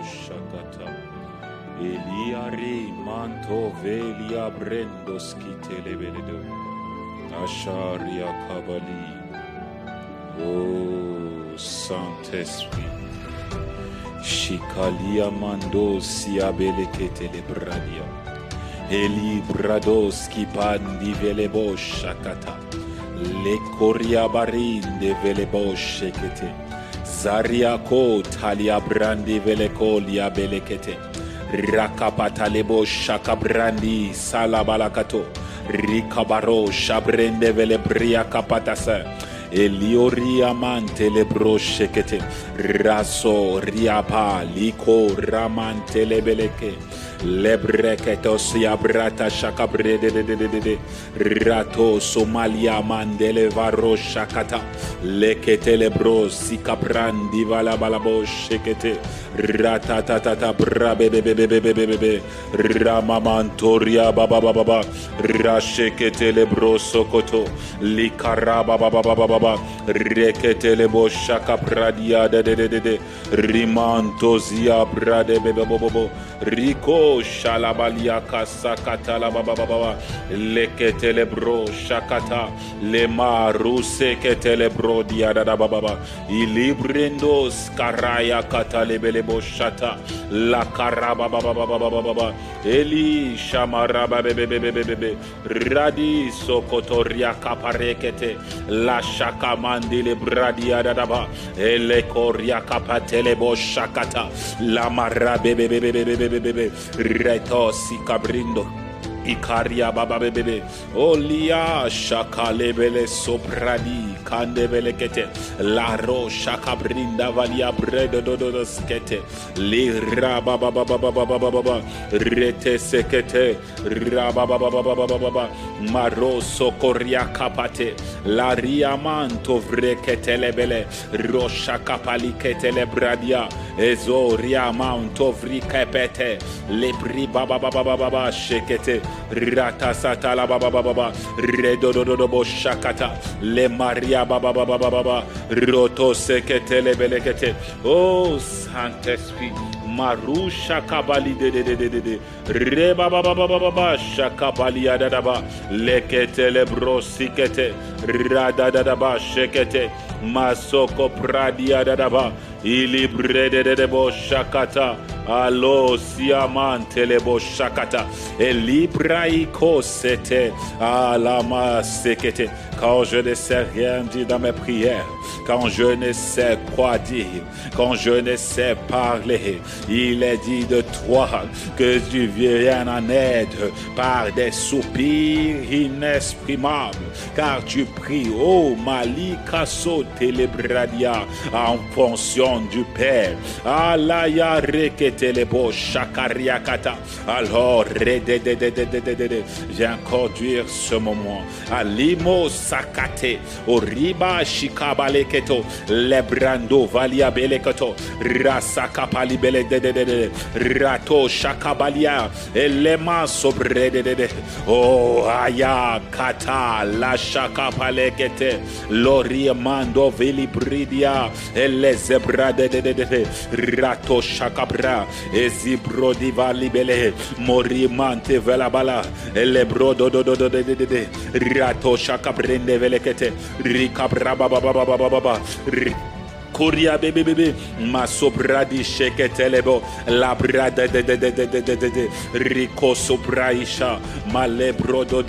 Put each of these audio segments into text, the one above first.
shakata. Eliare manto velia brendos kitelebeledo. Asharia kabali. Oh, Saint-Esprit. Shikalia mando siabelekete lebradia. Eli brados ki pandi velebo shakata. Le koria barin de velebo shekete. Zaria ko talia brandi veleko lia belekete. Rakapata lebo shakabrandi salabalakato. Rikabaro shabrende velebria kapatasa. Elioria mante lebro shekete. Raso riapa liko ramante lebeleke. Lebreketos yabrata shakabrede de rato somalia mandele varo shakata lekete lebro sikabrandi vala balabo shekete ratatata brabebebebebebebe ramamantoria baba rashekete lebro sokoto likaraba baba rekete lebo shakapradia de rimantozia brade bebebobo Rico shalabalia kasakata la baba lekete lebro shakata le maruse kete lebro diada da baba ilibrendo skaraya kata lebelebo shata la karaba baba eli shamaraba bebe radi sokotoria kaparekete la shaka mandile bradia da ba ele koria kapatele bo shakata la marabe bebe reto si cabrindo Ikaria baba bebe olia shakalebele sopradi kandebele kete la ro shakabrinda valia bredo dodo skete li raba baba rete sekete raba baba maro sokoria kapate la riamanto vrekete lebele ro shakapali kete lebradia ezo riamanto vrikepete le pri baba shekete Ratasata la baba redododo shakata le maria baba roto sekete le belekete oh Saint-Esprit marusha kabali de re baba shakabali adaba lekete le brosikete radadaba shekete masoko pradia dadaba ilibre de bo shakata Allo siamante lebo shakata elibraiko sete alama sekete quand je ne sais rien dire dans mes prières quand je ne sais quoi dire quand je ne sais parler il est dit de toi que tu viens en aide par des soupirs inexprimables car tu pries oh malika sote lebradia en fonction du Père alaya reke telebo shakariakata alors viens conduire ce moment alimo sakate oriba shikabaleketo lebrando valia beleketo rasakapali bele rato shakabalia elema sobre oh aya kata la shakapalekete loriemando velibridia elezebra rato shakabra ezibro divalibele morimante velabala elebro rato shakabrende velekete rikabra baba Koria bebe masobradi sheketelebo labrada de Rico sobraisha malebro do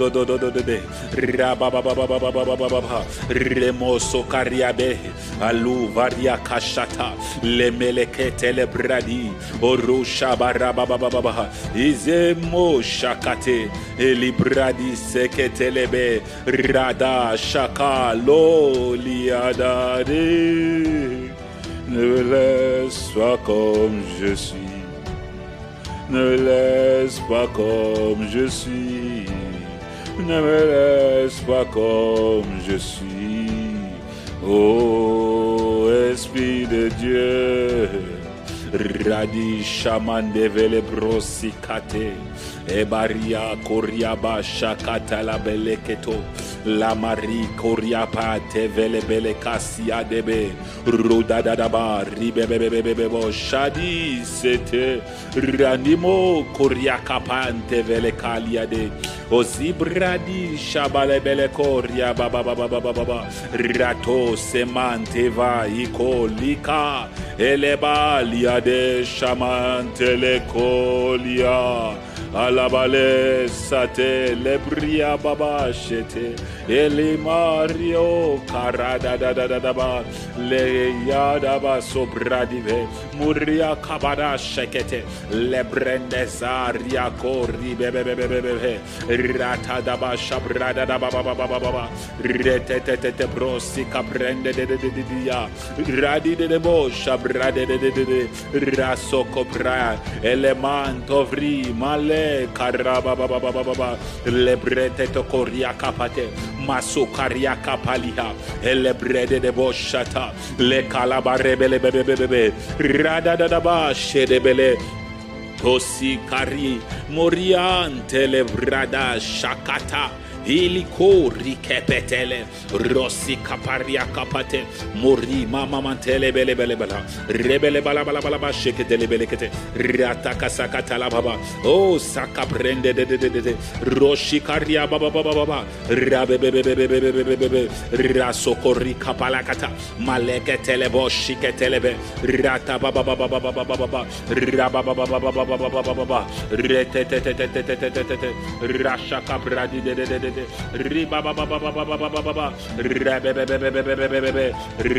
rababa remoso kariabe alu varia kashata lemelekete lebradi orusha barababa izemo shakate elibradi seketelebe rada shakalo liadade. Ne me laisse pas comme je suis. Ne me laisse pas comme je suis. Ne me laisse pas comme je suis. Oh, Esprit de Dieu, Radi Shamande Vele Brosikate Ebaria Koriaba Shakata la Beleketo La Marie Koriapa Te Vele Bele Kasia Debe Rudadadaba Ribebebebebo Shadi Sete Ranimo Koriakapante Vele Kaliade Ozibradi Shabale Bele Koria Baba Baba Baba Rato Semante Va Iko Lika Eleba Liade Shamante Le Kolia Alabale Sate Lebria Baba Shete Ele Mario Karada Daba Le Yadaba Sobradive Muria Kabada Shekete Lebrende Zaria Kori Bebe Rata Daba Shabrada Baba Retete Brosi Caprende de Dia Radi de Bo Shabrade de Raso Copra Element Ovri Male Karaba Baba Lebrete Tokoria Kapate Maso Karia Kapalia Elebrede de Boshata Le Calabare Bebe Rada Daba Shedebele Tosi Kari Moriante Lebrada Shakata Iliko rikepetele Rossi kaparia kapate Mori mama mantele bele Rebele bala sheketele belekete Rataka sakata la baba Oh saka prende de Roshi karia baba Rabebebebebebebebe Rasokori kapalakata Maleketele boshiketelebe Rata baba Rababa Retete Rasha kapradi de Riba baba Rebebebebebebebe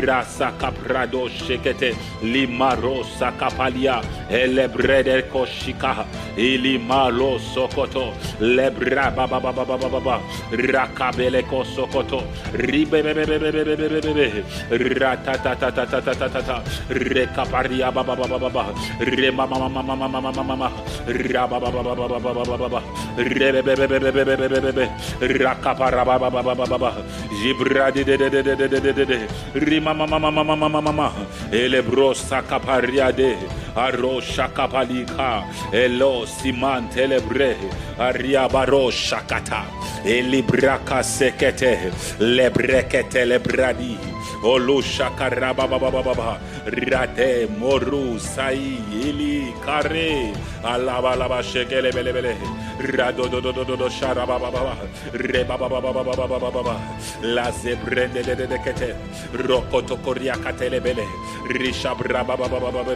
Rasa caprado shekete Limaro sakapalia Elebrede koshika Ilimalo sokoto Lebra baba Rakabele kosokoto Ribebebebebebebe Ratatatatatata Rekaparia baba Remama Rababa Rebebebebebebe Rakapara baba Jibradi de Rima mama Elebro sakaparia de Aro shakapalika Elo siman telebre Aria baro shakata Elibraka sekete Lebrekete lebradi Olu shakaraba baba Rade moru sai ili kare Alaba shekele bele Rado do sharaba baba Reba baba La zebrende de kete Rokoto koria katele bele Risha braba baba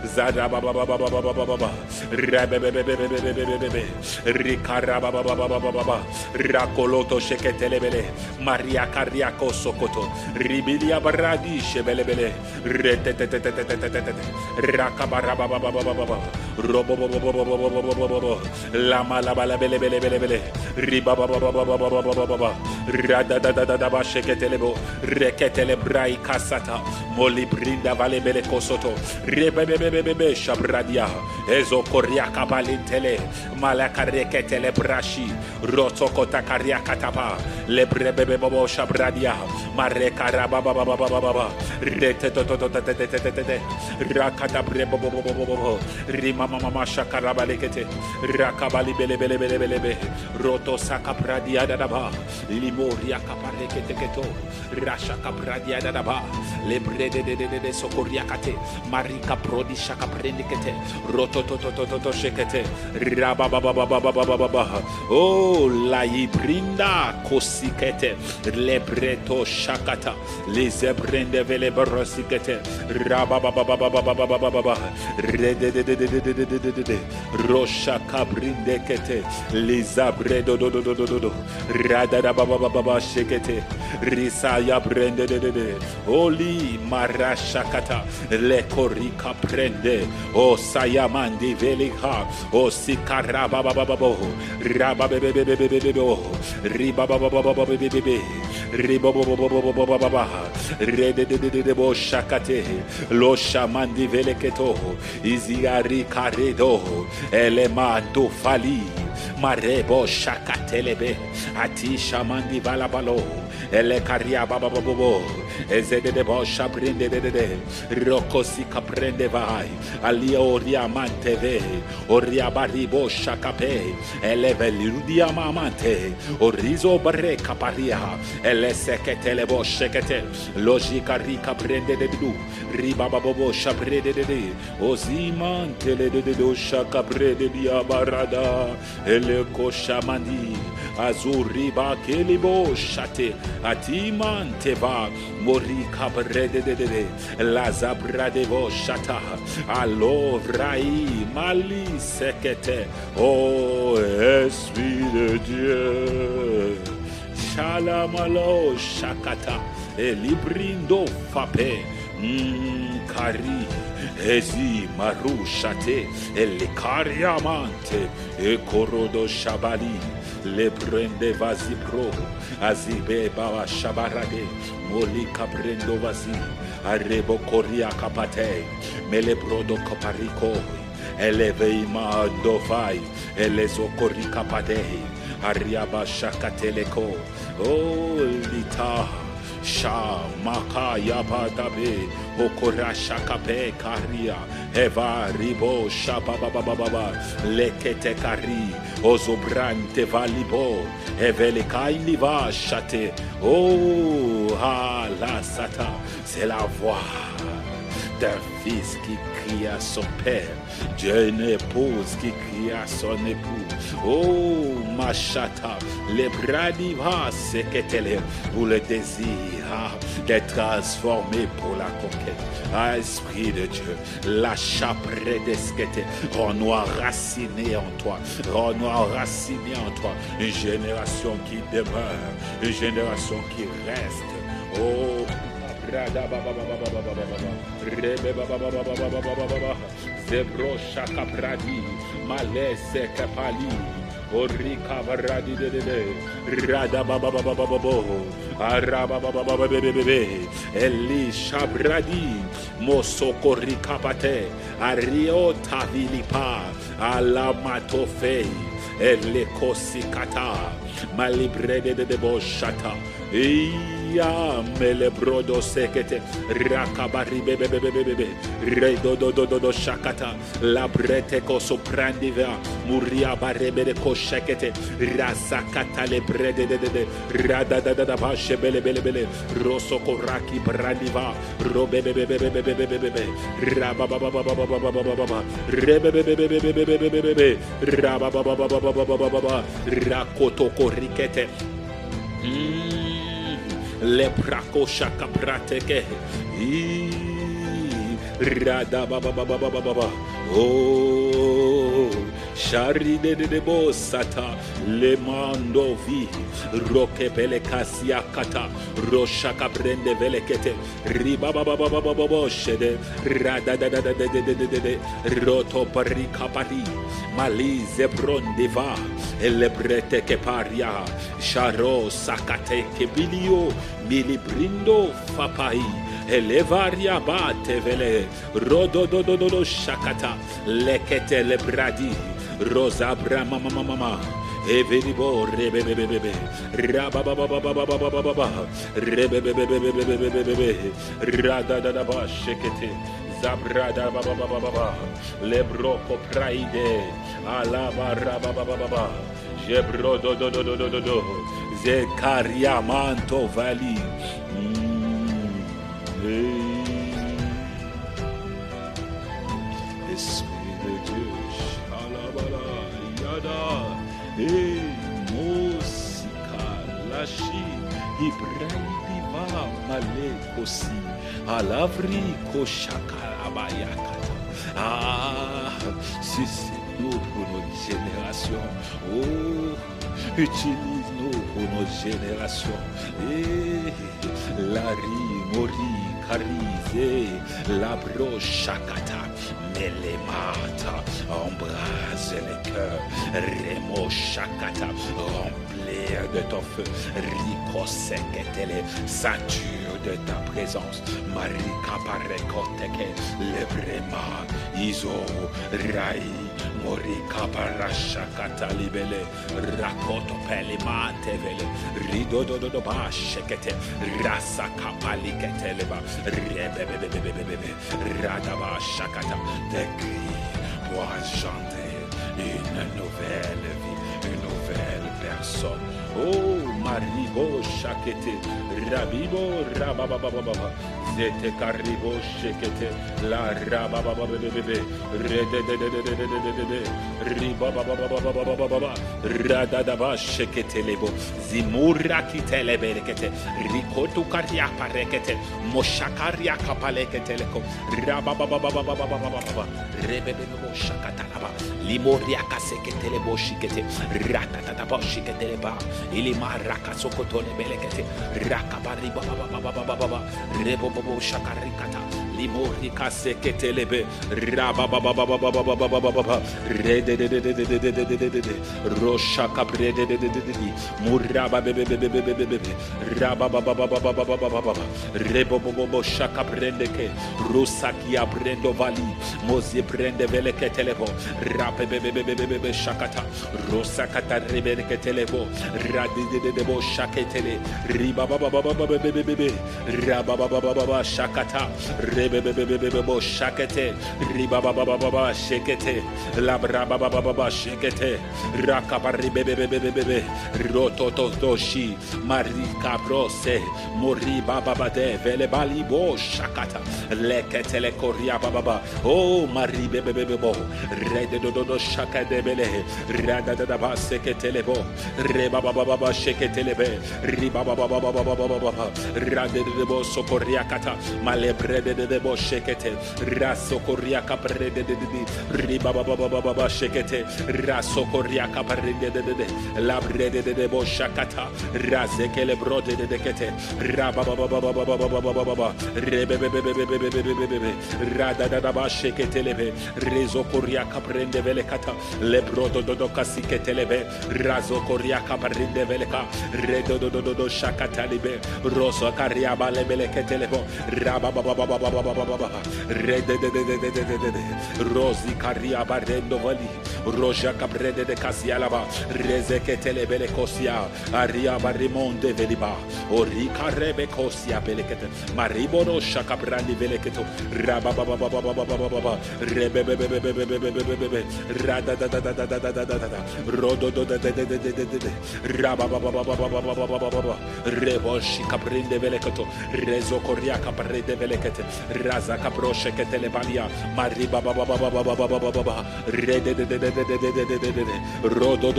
Zada baba Rebebebebebebebe Rikara baba Rakoloto sheketele bele Maria kariako sokoto Ribilia baradi shebele Rakabara baba Robo Lama la bala bele Riba baba Radadadadaba sheketelebo Reketele brai kasata Moli brinda vale bele kosoto Rebebebebebe shabradia Ezo koriaka balintele Malaka reketele brashi Rotokota kariaka tapa Lebrebebebo shabradia Mareka baba Retetotototetete Rakata brebo Rima mama shakarabalekete Rakabali bele Roto saka pradia dadaba Limoria kaparekete keto Rasha kapradia dadaba Lebrede de sokoriakate Marika prodi shaka prendikete Roto toto shekete Rabababababababa Oh la ibrinda kosikete Lebreto shakata Lezebrende vele borosikete Rabababababababa Redededededededede Rosha kabrinde kete Lizabredo do Radada baba shekete Risaya brende de Oli marashakata Le korika prende O sayamandi velika O sikaraba baba Rababebebebebebe Ribababababebebe Ribabababababa Rededededebo shakate Lo shamandi veleketo Iziari karedo Elemando fali Marebo shakatelebe Ati shamandi valabalo Ele karia baba bobo ezede de bosha prende de rokosi kaprende vai alia oria manteve oria baribo shakape eleve ludia mamante orizo bare kaparia elesekete le boshekete logika rika prende de du riba babo shaprede de ozimante le de do shakaprede dia barada ele koshamani azuriba kelibo shate atimante va mori kabrede de la zabra de vo shata alovrai mali sekete oh esprit de Dieu shalamalo shakata elibrindo fape kari ezi maru shate elikariamante e korodo shabali le prende vazi pro azibe baba shabarade molika prendo vazi arebo koria kapate mele brodo kopariko eleve ima dovai elezo korika pade ariaba shakateleko oh lita Sha makaya badabe okorasha kape karia eva ribo shaba baba baba lekete kari ozobrante valibo evele kaini va chate oh ah la sata c'est la voix d'un fils qui crie à son père, d'une épouse qui crie à son époux. Oh, ma chata, les bras d'Iva, c'est que t'es pour le désir d'être transformé pour la conquête. Ah, Esprit de Dieu, lâche près d'esquete, rends-nous enracinés en toi, rends-nous enracinés en toi. Une génération qui demeure, une génération qui reste. Oh, Rada baba baba baba baba rebe baba baba baba baba zebro shaka pradi malese kapali orika baradi de rada baba baba baba araba baba baba bebe eli shabradi mosoko rikapate ario tavilipa ala matofei ele kosikata malibre de boshata ya mele brodo sekete rakabari bebe redo do shakata la brete ko soprandiva muria barebe de ko shekete rasakata le brede de rada da bashe bele roso koraki brandiva robe bebe raba baba rebe raba baba rakoto korikete le prako shaka prateke rada baba oh shari de bosata le mandovi roke pele kasia kata roshaka brende velekete riba baba shede rada de roto parika pari malize brondeva elebrete ke paria sharo sakate ke bilio milibrindo fapai elevaria bate vele rodo do shakata lekete lebradi rosa brama mama everibo rebebebebe rabababababababa rebebebebebebe rada da ba shekete zabrada baba lebroko praide alaba rabababa jebro do zekaria manto vali Esprit de Dieu shalabala yada mosika lashi ibraidiva malekosi alavri koshakarabayakata si c'est nous pour notre génération utilise-nous pour notre génération Lari mori karise labro shakata melemata embrase les cœurs remo shakata remplir de ton feu rico seketele sature de ta présence marika parekoteke lebrema iso rai Morika barasha katalibele, rakoto pelimante vele, rido do ba shekete, rasa kapalikete leba, rebebebebebebe, radaba shakata, des cris pour chanter une nouvelle vie, une nouvelle personne. Oh, Maribo Shakete, Rabibo Rababababa, Zete Karibo Shekete, La Rababababebe, Redededededededede, Ribababababababa, Radadaba Shekete Lebo, Zimura Kitelebekete, Rikotu Karia Parekete, Moshakaria Kapalekete Leko, Rababababababa, Rebebebo Shakatalaba, Limoria Kasekete Lebo Shikete, Ratataba Shikete Leba. Ilima raka sokotole belekete rakabari baba baba baba baba rebo bobo shakarikata limorika seketelebe raba baba baba baba baba baba rede de de de de de de de de rosha kabrede de de de de muraba bebe bebe bebe bebe raba baba baba baba baba baba rebo bobo shakabrende ke rusakia brendo vali mozie brende beleketelevo rape bebe bebe bebe shakata rosakata rebeleketelevo Radidebo shaketele, ribabababababebebebe, rabababababa shakata, rebebebebebo shakete, ribababababa shekete, labrababababa shekete, rakabaribebebebebe, rotototoshi, marika brose, moribababade, velebalibo shakata, leketele koria bababa, oh maribebebebo, rededodo shakadebele, radadadaba seketelebo, Baba sheketelebe riba baba baba baba baba rade de bo sokoria kata malebre de bo shekete rasokoria kapre de riba baba baba baba shekete rasokoria kapre de labre de bo shakata razekele brode de kete raba baba baba baba baba rebebebebebebebebe rada da ba sheketelebe rezokoria kapre de vele kata lebrodo do kasiketelebe razokoria Kaparinde veleka redo do shakatalibe roso kariaba lebeleke telebo raba baba baba baba rede de rosi kariaba rendo vali roja kabrede de kasialaba rezeke telebele kosia aria barimonde veliba ori karebe kosia belekete mariboro shakabrandi veleketo raba baba baba rebe rada da rodo de Rababababababababababa Revoshi Caprinde Velecato Rezo Coriaca Parede Velecate Raza Caproche Ketelebania Mariba Babababababababa Rede Rodo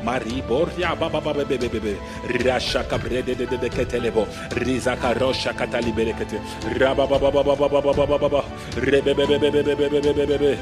Mariboria Babababebe Rasha Caprede de Ketelebo Riza Carosha Catalibelecate Rababababababababa Rebebebebebebebebe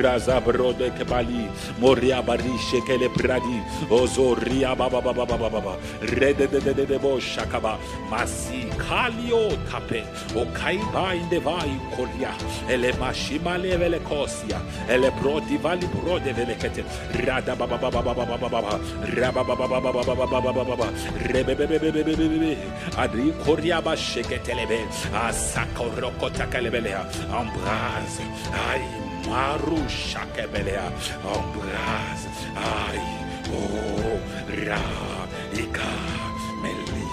Raza Brode Kebali Moria Barishe Kele Pradi Ozoria baba baba baba baba rede de bo shakaba masi kalio tape o kaiba inde vai kolia ele mashima levele kosia ele prodi vali prode velekete rada baba baba baba baba raba baba baba baba baba rebebebebebebe adri koria ba sheketelebe asakoroko takalebelea embrase ai maru shakebelea embrase ai Oh, Ra, Ika, Meli,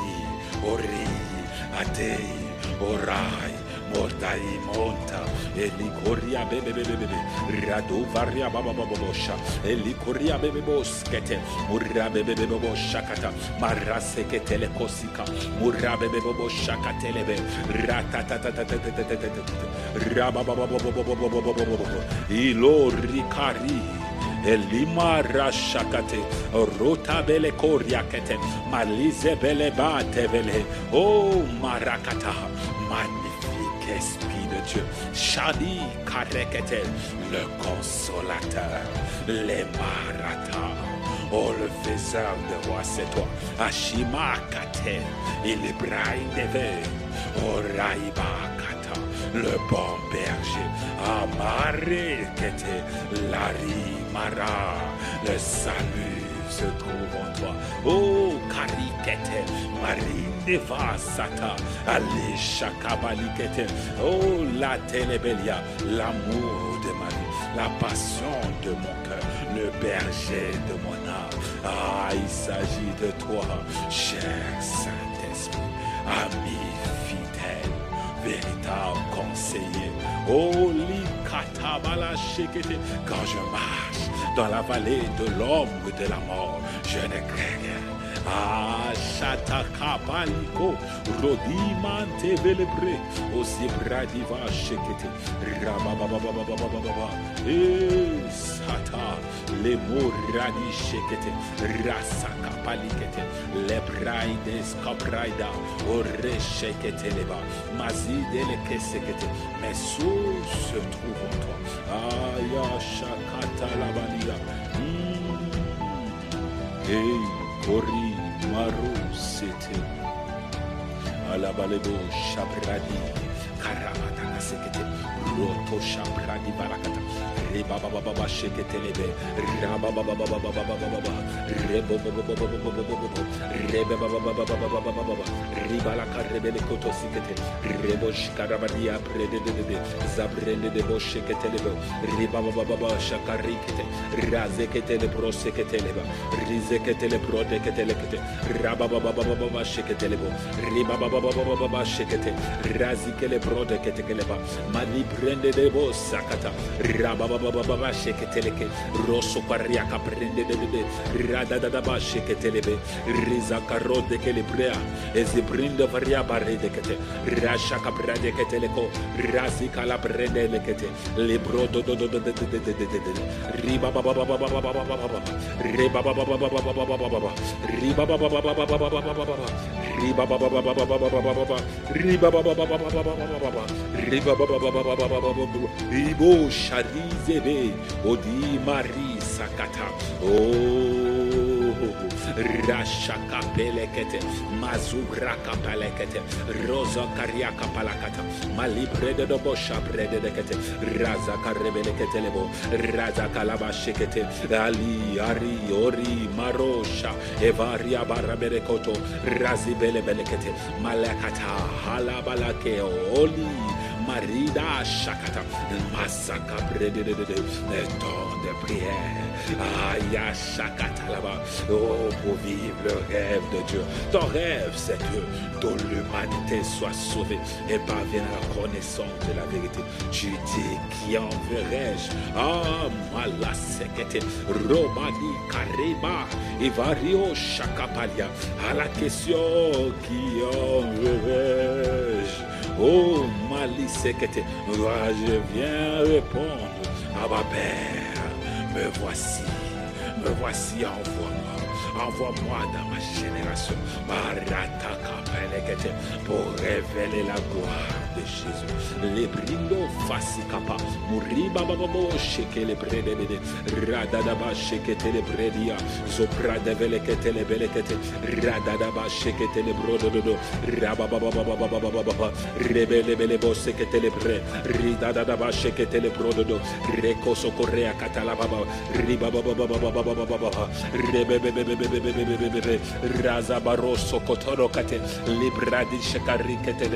Ori, Atei, Orai, Mortai, Monta, Elikoria, Bebe, Radu, Varia, Baba Bosha, Elikoria, Bebe Boskete, Murra, Bebe Boshakata, Maraseke Telekosika, Murra, Bebe Boshakatelebe, Ratata, Rababa, Ilo, Ricari. Elima rashakate rota bele koriakete malize bele bate vele oh marakata magnifique esprit de Dieu Shadi karekete le consolateur les marata oh le faiseur de roi c'est toi Ashima kate il est braille deve oh raiba kata le bon berger amaré kete lari Mara, le salut se trouve en toi. Oh, Karikete, Marine de Vasata, Alisha Kabalikete. Oh, la Télébelia, l'amour de Marie, la passion de mon cœur, le berger de mon âme. Ah, il s'agit de toi, cher Saint-Esprit, ami fidèle, véritable conseiller. Oh, l'ikatabala shekete, quand je marche dans la vallée de l'ombre de la mort, je ne crains rien. Ah, Shataka Paliko, Rodimante Velebre, aussi Bradiva Shekete, Rababababababababa, et Sata, les mots Radi Shekete, Rasaka Palikete, les Braides Capraida, Ore Shekete Leba, Mazide le Kesekete, mes sources se trouvent en toi. Aya Shakata Labalia, hey, Kori Maru Sete Alabalebo Shabradi Karamatana Sekete Roto Shabradi Barakata Reba Baba Sheketelebe Raba Baba Rebo Rebe Baba Ribalaka Rebele Koto Sikete Rebo Shikarabadia Prede Zabrende de Bosheketelebe Riba Baba Shakarikete Razeketele Proseketeleba Rizeketele Prodeketelekete Raba Baba Sheketelebo Riba Baba Shekete Razikele Prodeketeleba Mali Prende de Bosakata Raba Baba Sheketeleke Rosso Pariaka Prende de Rada Daba Sheketelebe Rizakaro de Kelebrea Ezibrinda Varia Baredekete Rashaka Pradeketeleko Razika la Prende Lekete Libro Riba Baba Riba Baba Riba Baba Riba Ibo Sharizebe Odi Mari Sakata Oh Rashaka Pelekete Mazubraka Palekete Rosa Kariaka Palakata Mali Brede de Bosha Brede de Kete Raza Karebelekete Lebo Raza Kalabashekete Ali Ari Ori Marosha Evaria Baraberekoto Razi Belebelekete Malakata Halabalake Oli Marida Shakata Masaka Brede de temps de prière Aya Shakata là-bas. Oh, pour vivre le rêve de Dieu. Ton rêve, c'est que toute l'humanité soit sauvée et parvienne à la connaissance de la vérité. Tu dis, qui enverrai-je? Ah, Malasekete, Romani, Kareba, Ivario, Shakapalia. À la question, qui enverrai-je? Oh, Malisekete, je viens répondre à ma Père. Me voici, envoie-moi dans ma génération, pour révéler la gloire de Jésus. Les brindo fasikapa, muriba bababo sheke le bredede, radadaba shekete le bredia, zopra de velekete le belekete, radadaba shekete le brododo, rababababababababa, rebele belebo sekete le bre, ridadaba shekete le brododo, rekoso korea katalababa, ribabababababababa, rebebebebebebebebebe, razabaroso kotoro kate, libradi shekari kete,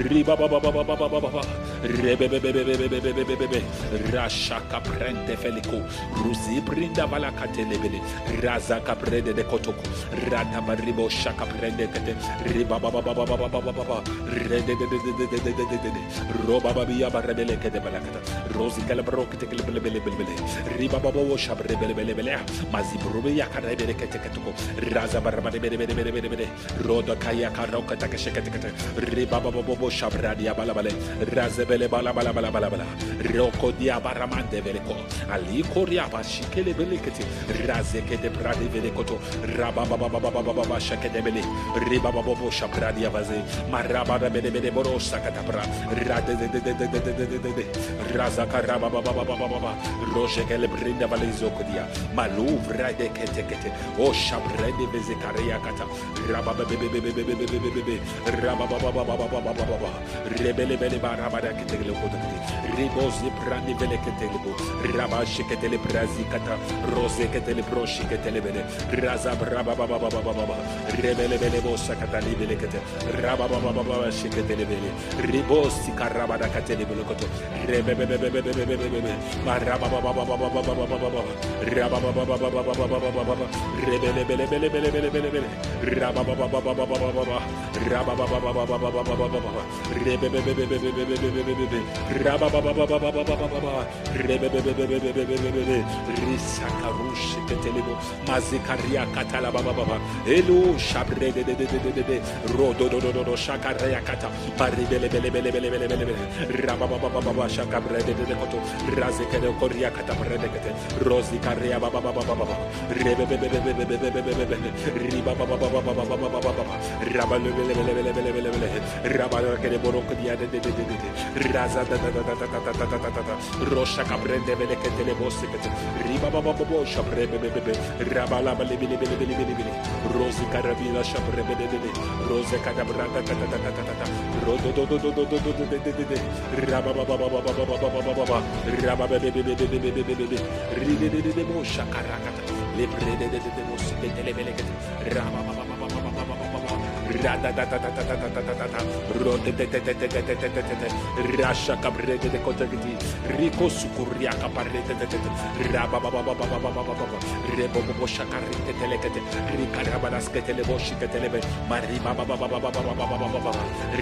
ribababababababa, rebebebebebebebebe, rashaka prende feliko, ruzi brinda balakate lebele, razaka prende de kotoko, ratabaribo shaka prende kete, ribababababababa, redededededededede, robababia barebele kete balakata, rosi kalabrokete kelebelebelebele, ribababo shabrebelebelebele, mazibrubi yakarebele kete ketoko, razabarabelebelebelebele, roda kaya karoka takashekete, ribababo shabradia balabale, razebele balabalabala, roko dia baramande veleko, ali koria bashikele belekete, razekete brade velekoto, rababababababa shakedebele, ribababo shabradia vaze, marabada belebele borosa katabra, radededededededede, razakarabababababa, roshekele brinda valezokodia, maluvra de kete, Oh Shabrede Bezekaria Kata, Rababebebebebebebebebe, Rababababababababa, Rebelebele Barabada Ketelebo, Ribozi Brandi Veleketelebo, Rabashiketele Brazikata, Rose Ketele Broshi Ketelebele, Razab Rababababababa, Rebelebelebo Sakatali Belekete, Rabababababa Shiketelebele, Ribosi Karabada Katelebelekoto, Rebebebebebebebebe, Marababababababababa, Rababababababababa, Rebelebelebelebelebele, Rabababababababa, Rabababababababa, Rebebebebebebebebe, Rabababababababa, Rebebebebebebebe, Risakarush Ketelebo, Mazikaria Katalabababa, Elo Shabre de Rodododo Shakaria Kata, Paribelebelebelebelebele, Rabababababa Shakabre de Koto, Razekede Koria Kata Predekete, Rosikaria Bababababa, Rebebebebebebebebe, Ribabababababababa, Rabalebelebelebelebele, Rabalakede Borokia de Raza Rosha Cabrende Velekete Bosikete, Ribabababo Shabrebe, Rabalabalebelebelebele, Rosi Carabila Shabrebe, Rose Cadabrata, Rodododo, Rabababababababa, Rababebebebebebebe, Ridedemo Shakarakata, Lebre de Mosikete, Rababababababa. Rasha Cabrede de Cotagiti, Rico Sucuria Caparete, Rabababababababa, Rebobo Shakarite Telecate, Ricarabanas Keteleboshi Ketelebe, Mariba Bababababababa,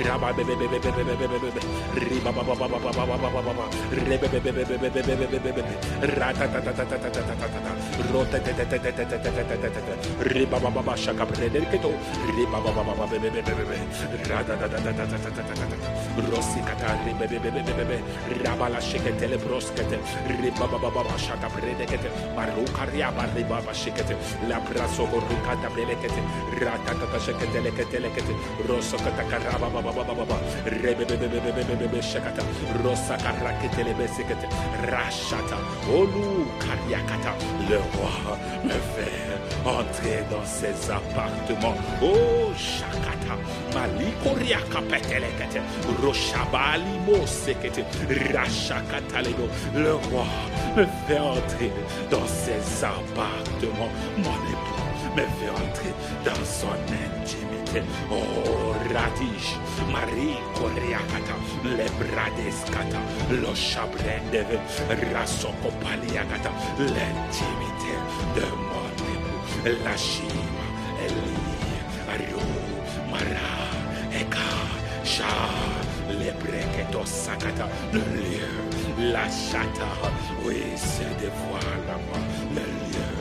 Rababebebebebebebebe, Ribabababababababa, Rebebebebebebebebe, Ratatatatatatatata, Rotatatatatatata, Ribababa Shakabrede Keto, Ribababa. Rosikata Ribebebebebe Rabala Shekete Broskete Ribababa Shaka Predekete Marukaria Baribaba Shekete La Braso Rukata Belekete Ratata Shekete Lekete Rosakata Karaba Baba Rebebebebebe Shekata Rosaka Rakete Lebesekete Rashata Olu Kariakata. Le roi me fait entrer dans ses appartements. Oh Shakata Malikoria Kapetelekete Roshabali Mosekete Rashakatalego. Le roi me fait entrer dans ses appartements. Mon époux me fait entrer dans son intimité. Oh Radish Marie Koreakata Lebradeskata Lo Shabrendeve Rasokopaliakata. L'intimité de mon époux. La Shima Eli Ario Mara Eka Sha Lebreketo Sakata. Le lieu, la chata, oui, se dévoile à moi. Le lieu,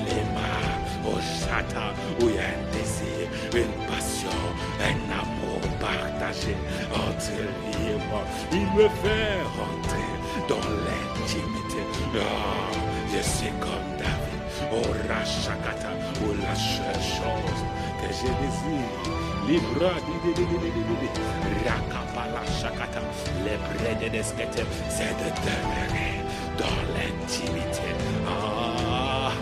les mains, au chata, où il y a un désir, une passion, un amour partagé entre lui et moi. Il me fait rentrer dans l'intimité. Ah, je suis comme David, au Rachakata, où la seule chose que je désire, Libra Rakapala Shakata, les brèdes d'esquette, c'est de demeurer dans l'intimité. Ah,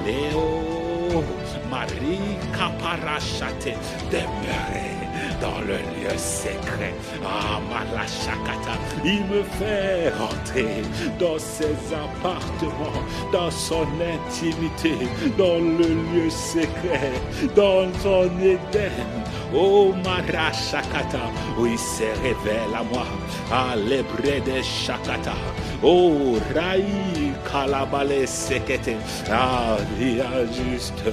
Léo, Marie Kaparachate, demeurer dans le lieu secret. Ah, Malachakata, il me fait rentrer dans ses appartements, dans son intimité, dans le lieu secret, dans son Éden. Oh Marashakata, où il se révèle à moi, à l'hébreu de Shakata. Oh Raï Kalabale Sekete, ah, il y a juste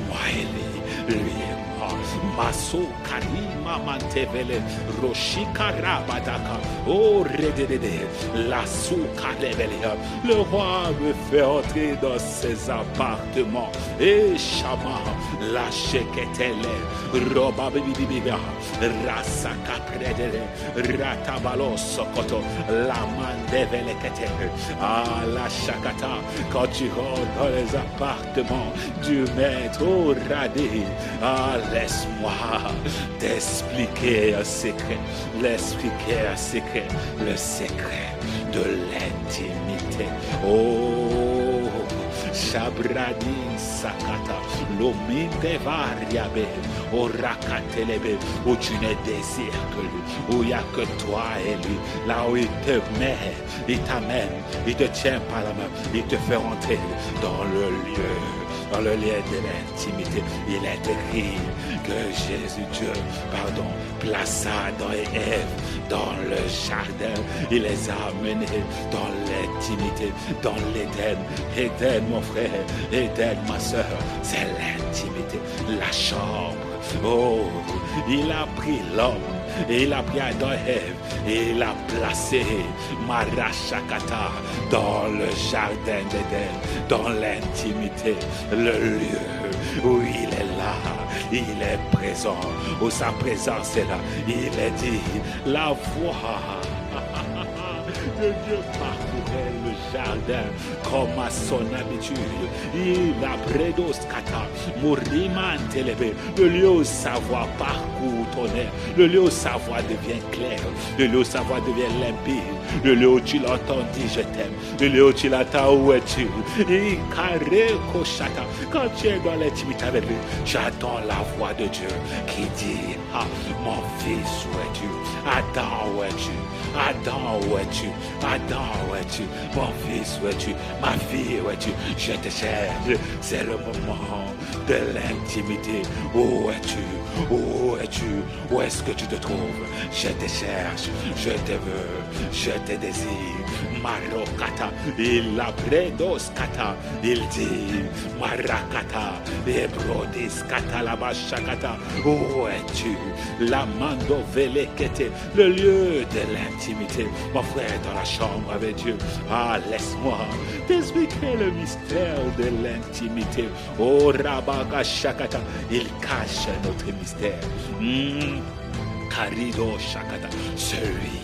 moi et lui et moi. Maso Karima Mantevele, Roshikara Badaka, oh Redede, la Soukarevelia. Le roi me fait entrer dans ses appartements. Et Shama, la Sheketele, Roba Bibibiga, Rasaka Predele, Ratabalo Sokoto, la Mandevelekete, ah la Shakata, quand tu rentres dans les appartements du maître, oh Radé, ah laisse-moi t'expliquer un secret, l'expliquer un secret, le secret de l'intimité. Oh, Shabradi Sakata, Lominde Variabe, Orakatelebe, où tu ne désires que lui, où il n'y a que toi et lui, là où il te met, il t'amène, il te tient par la main, il te fait rentrer dans le lieu de l'intimité. Il est écrit que Jésus, Dieu, plaça Adam et Ève dans le jardin. Il les a amenés dans l'intimité, dans l'Éden. Éden, mon frère, Éden, ma soeur, c'est l'intimité, la chambre. Oh, il a pris l'homme, et il a pris Adam et Ève, et il a placé Marashakata dans le jardin d'Éden, dans l'intimité, le lieu où il est là, il est présent, où sa présence est là. Il est dit, la voix de Dieu parcourait le jardin comme à son habitude. Il a prédoscata, mouriman télévé, le lieu où sa voix parcourt ton air, le lieu où sa voix devient claire, le lieu où sa voix devient limpide, le lieu où tu l'entends dire je t'aime, le lieu où tu l'entends où es-tu. Et carré koshata, quand tu es dans l'intimité avec lui, tu attends la voix de Dieu qui dit, ah, mon fils, où es-tu? Adam, où es-tu? Adam, où es-tu? Adam, où es-tu? Mon fils, où es-tu? Ma fille, où es-tu? Je te cherche. C'est le moment de l'intimité. Où es-tu? Où es-tu? Où est-ce que tu te trouves? Je te cherche. Je te veux. Je te désire. Marokata. Il a prédoskata. Il dit Marakata. Ebrodis-kata labashakata. Où es-tu? La mando velekete. Le lieu de l'intimité. Mon frère, dans la chambre avec Dieu. Ah, laisse-moi t'expliquer le mystère de l'intimité. Oh, Rabaga Shakata. Il cache notre mystère. Karido Shakata. Celui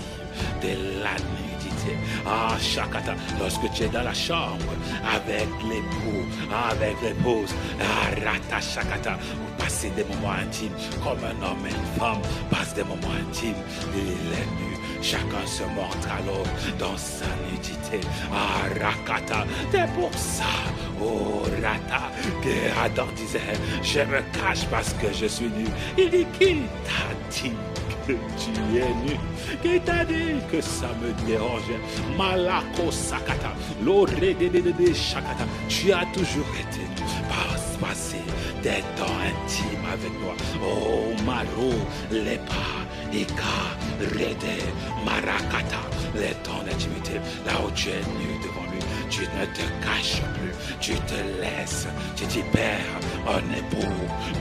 de la nudité. Ah, Shakata. Lorsque tu es dans la chambre avec l'époux, avec l'épouse. Ah, Rata Shakata. Vous passez des moments intimes comme un homme et une femme passent des moments intimes. Il est nu. Chacun se montre à l'autre dans sa nudité. Ah, Rakata, c'est pour ça, oh Rata, que Adam disait, je me cache parce que je suis nu. Il dit, qui t'a dit que tu es nu? Qui t'a dit que ça me dérangeait? Malako Sakata, l'oré de Shakata, tu as toujours été nu. Passer des temps intimes avec moi. Oh, Maro, Lepa, Eka, Rede, Marakata, les temps d'intimité, là où tu es nu devant lui, tu ne te caches plus, tu te laisses, tu dis, Père, un époux,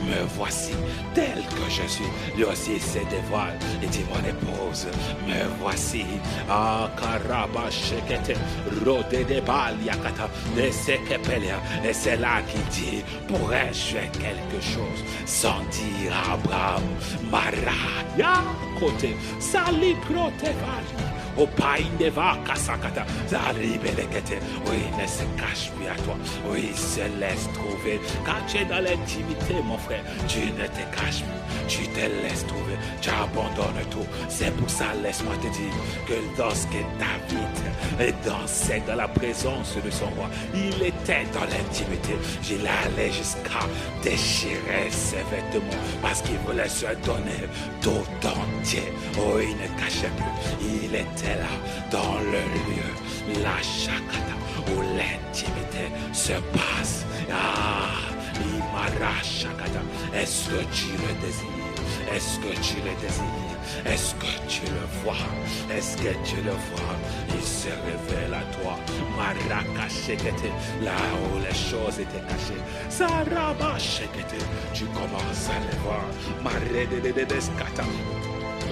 me voici, tel que je suis. Lui aussi se dévoile, il dit, mon épouse, me voici. Ah, Karaba Shekete, Rode de Baliakata, de Sekepelia, et c'est là qu'il dit, pourrais-je faire quelque chose sans dire à Abraham, Maraya, côté, Sali Protevali. Au pays de Vakasakata, oui, il ne se cache plus à toi, oui, il se laisse trouver. Quand tu es dans l'intimité, mon frère, tu ne te caches plus, tu te laisses trouver, tu abandonnes tout. C'est pour ça, laisse-moi te dire que lorsque David dansait dans la présence de son roi, il était dans l'intimité. Il allait jusqu'à déchirer ses vêtements parce qu'il voulait se donner tout entier. Oh, il ne cachait plus, il était là dans le lieu, la Shakata, où l'intimité se passe. Ah, Imara Shakata, est-ce que tu le désires? Est-ce que tu le désires? Est-ce que tu le vois? Est-ce que tu le vois? Il se révèle à toi. Maraka Shekete, là où les choses étaient cachées. Saraba Shekete, tu commences à les voir. Marede de Deskata.